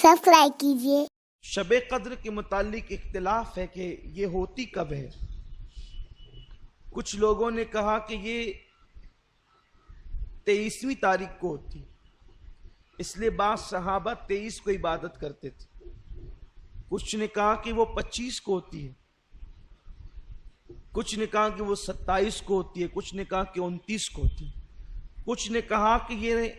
Subscribe कीजिए। शब कद्र के मुतालिक इख्तिलाफ है कि ये होती कब है। कुछ लोगों ने कहा कि ये 23वीं तारीख को होती, इसलिए बाद सहाबा 23 को इबादत करते थे। कुछ ने कहा कि वो 25 को होती है, कुछ ने कहा कि वो 27 को होती है, कुछ ने कहा कि 29 को होती है, कुछ ने कहा कि ये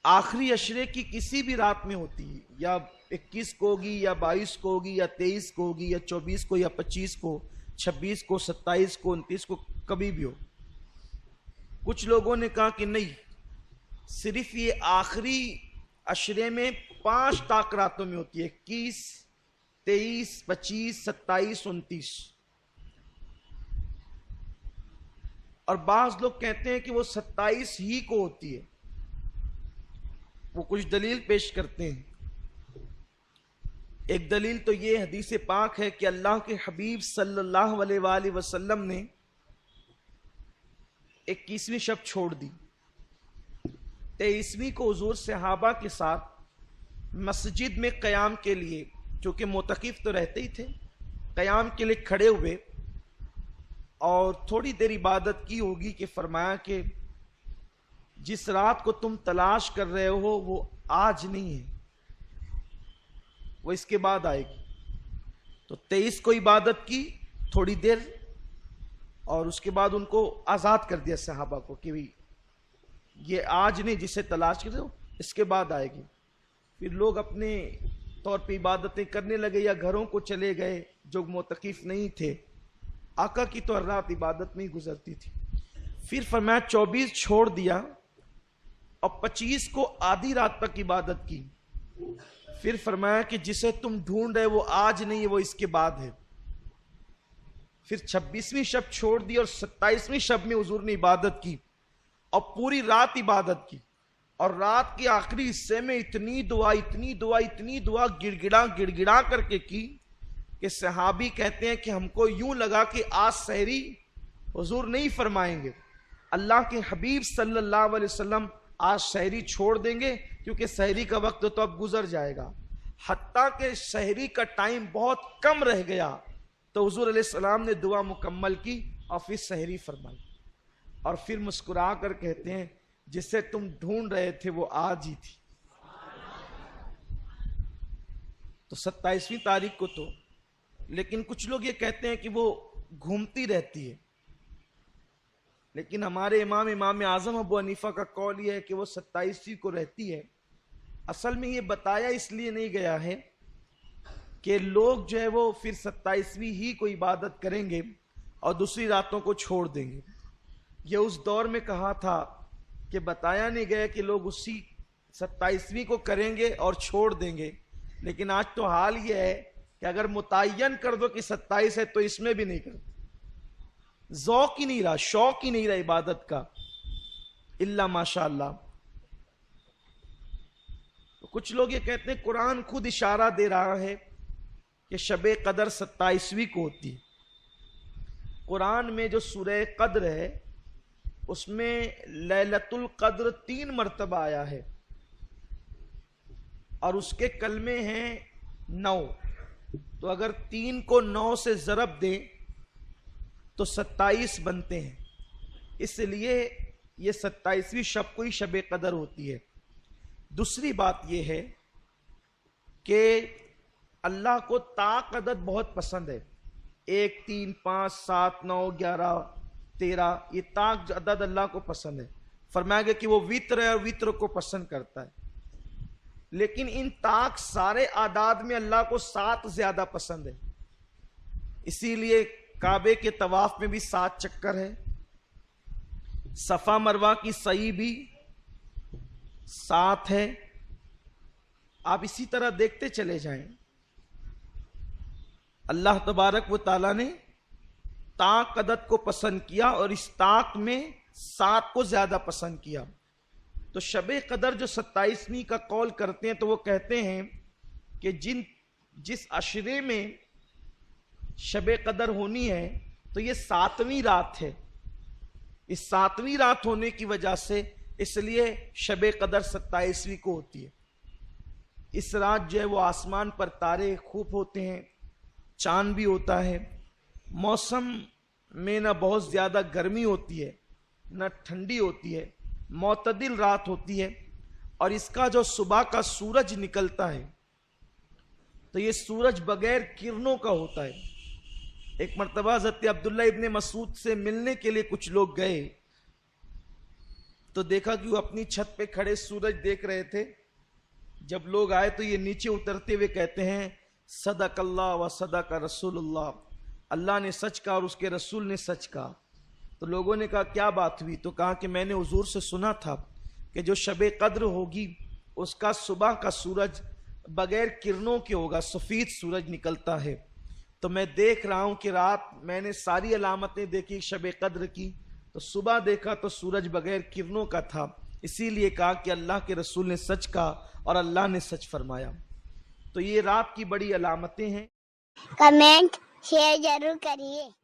आखिरी अशरे की किसी भी रात में होती है, या 21 को होगी या 22 को होगी या 23 को होगी या 24 को या 25 को, 26 को, 27 को, 29 को, कभी भी हो। कुछ लोगों ने कहा कि नहीं, सिर्फ ये आखिरी अशरे में 5 ताक रातों में होती है, 21, 23, 25, 27, 29। और बाज लोग कहते हैं कि वो 27 ही को होती है। वो कुछ दलील पेश करते हैं। एक दलील तो ये हदीस पाक है कि अल्लाह के हबीब सल्लल्लाहु अलैहि वसल्लम ने 21वीं शब छोड़ दी। 23वीं को हुजूर सहाबा के साथ मस्जिद में क़याम के लिए, चूँकि मोतकिफ तो रहते ही थे, क़याम के लिए खड़े हुए और थोड़ी देर इबादत की होगी कि फरमाया कि जिस रात को तुम तलाश कर रहे हो वो आज नहीं है, वो इसके बाद आएगी। तो 23 को इबादत की थोड़ी देर, और उसके बाद उनको आज़ाद कर दिया सहाबा को कि भाई ये आज नहीं, जिसे तलाश कर रहे हो इसके बाद आएगी। फिर लोग अपने तौर पे इबादतें करने लगे या घरों को चले गए जो मोतकिफ नहीं थे। आका की तो हर रात इबादत में ही गुजरती थी। फिर फरमाया 24 छोड़ दिया और 25 को आधी रात तक इबादत की। फिर फरमाया कि जिसे तुम ढूंढ रहे वो आज नहीं है, वो इसके बाद है। फिर 26वीं शब छोड़ दी और 27वीं शब में हुजूर ने इबादत की और पूरी रात इबादत की। और रात के आखिरी हिस्से में इतनी दुआ गिड़गिड़ा करके की कि सहाबी कहते हैं कि हमको यूं लगा कि आज सहरी हुजूर नहीं फरमाएंगे, अल्लाह के हबीब सल्लल्लाहु अलैहि वसल्लम आज सहरी छोड़ देंगे, क्योंकि सहरी का वक्त तो अब गुजर जाएगा। हत्ता के सहरी का टाइम बहुत कम रह गया तो हुजूर अलैहिस्सलाम ने दुआ मुकम्मल की और फिर सहरी फरमाई। और फिर मुस्कुरा कर कहते हैं जिसे तुम ढूंढ रहे थे वो आज ही थी। तो 27वीं तारीख को तो, लेकिन कुछ लोग ये कहते हैं कि वो घूमती रहती है, लेकिन हमारे इमाम आजम अबू हनीफा का कौल ये है कि वो 27वीं को रहती है। असल में ये बताया इसलिए नहीं गया है कि लोग जो है वो फिर 27वीं ही को इबादत करेंगे और दूसरी रातों को छोड़ देंगे। ये उस दौर में कहा था कि बताया नहीं गया कि लोग उसी 27वीं को करेंगे और छोड़ देंगे। लेकिन आज तो हाल ये है कि अगर मुतय्यन कर दो कि 27 है तो इसमें भी नहीं करते। ज़ौक़ ही नहीं रहा, शौक ही नहीं रहा इबादत का, इल्ला माशाअल्लाह। तो कुछ लोग ये कहते हैं कुरान खुद इशारा दे रहा है कि शबे कदर 27वीं को होती है। कुरान में जो सूरह कद्र है उसमें लैलतुल कद्र 3 मरतबा आया है और उसके कलमे हैं 9। तो अगर 3 को 9 से ज़रब दें तो 27 बनते हैं, इसलिए ये 27वीं शब को ही शब कदर होती है। दूसरी बात यह है कि अल्लाह को ताक अदद बहुत पसंद है। 1, 3, 5, 7, 9, 11, 13, ये ताक अदद अल्लाह को पसंद है। फरमाया गया कि वो वित्र है और वित्र को पसंद करता है। लेकिन इन ताक सारे आदाद में अल्लाह को 7 ज्यादा पसंद है, इसीलिए काबे के तवाफ में भी 7 चक्कर है, सफा मरवा की सई भी 7 है। आप इसी तरह देखते चले जाएं। अल्लाह तबारक व ताला ने ताक अदद को पसंद किया और इस ताक में 7 को ज्यादा पसंद किया। तो शबे कदर जो 27वीं का कौल करते हैं तो वो कहते हैं कि जिस अशरे में शबे कदर होनी है तो ये 7वीं रात है। इस 7वीं रात होने की वजह से इसलिए शबे कदर 27वीं को होती है। اس رات جو ہے وہ آسمان پر تارے خوب ہوتے ہیں، چاند بھی ہوتا ہے، موسم میں نہ بہت زیادہ گرمی ہوتی ہے نہ ٹھنڈی ہوتی ہے، معتدل رات ہوتی ہے، اور اس کا جو صبح کا سورج نکلتا ہے تو یہ سورج بغیر کرنوں کا ہوتا ہے۔ ایک مرتبہ حضرت عبداللہ ابن مسعود سے ملنے کے لیے کچھ لوگ گئے تو دیکھا کہ وہ اپنی چھت پہ کھڑے سورج دیکھ رہے تھے۔ جب لوگ آئے تو یہ نیچے اترتے ہوئے کہتے ہیں صدق اللہ و صدق رسول اللہ، اللہ نے سچ کہا اور اس کے رسول نے سچ کہا۔ تو لوگوں نے کہا کیا بات ہوئی؟ تو کہا کہ میں نے حضور سے سنا تھا کہ جو شب قدر ہوگی اس کا صبح کا سورج بغیر کرنوں کے ہوگا، سفید سورج نکلتا ہے۔ تو میں دیکھ رہا ہوں کہ رات میں نے ساری علامتیں دیکھی شب قدر کی، تو صبح دیکھا تو سورج بغیر کرنوں کا تھا، اسی لیے کہا کہ اللہ کے رسول نے سچ کہا اور اللہ نے سچ فرمایا۔ تو یہ رات کی بڑی علامتیں ہیں۔ کمنٹ شیئر ضرور کریے۔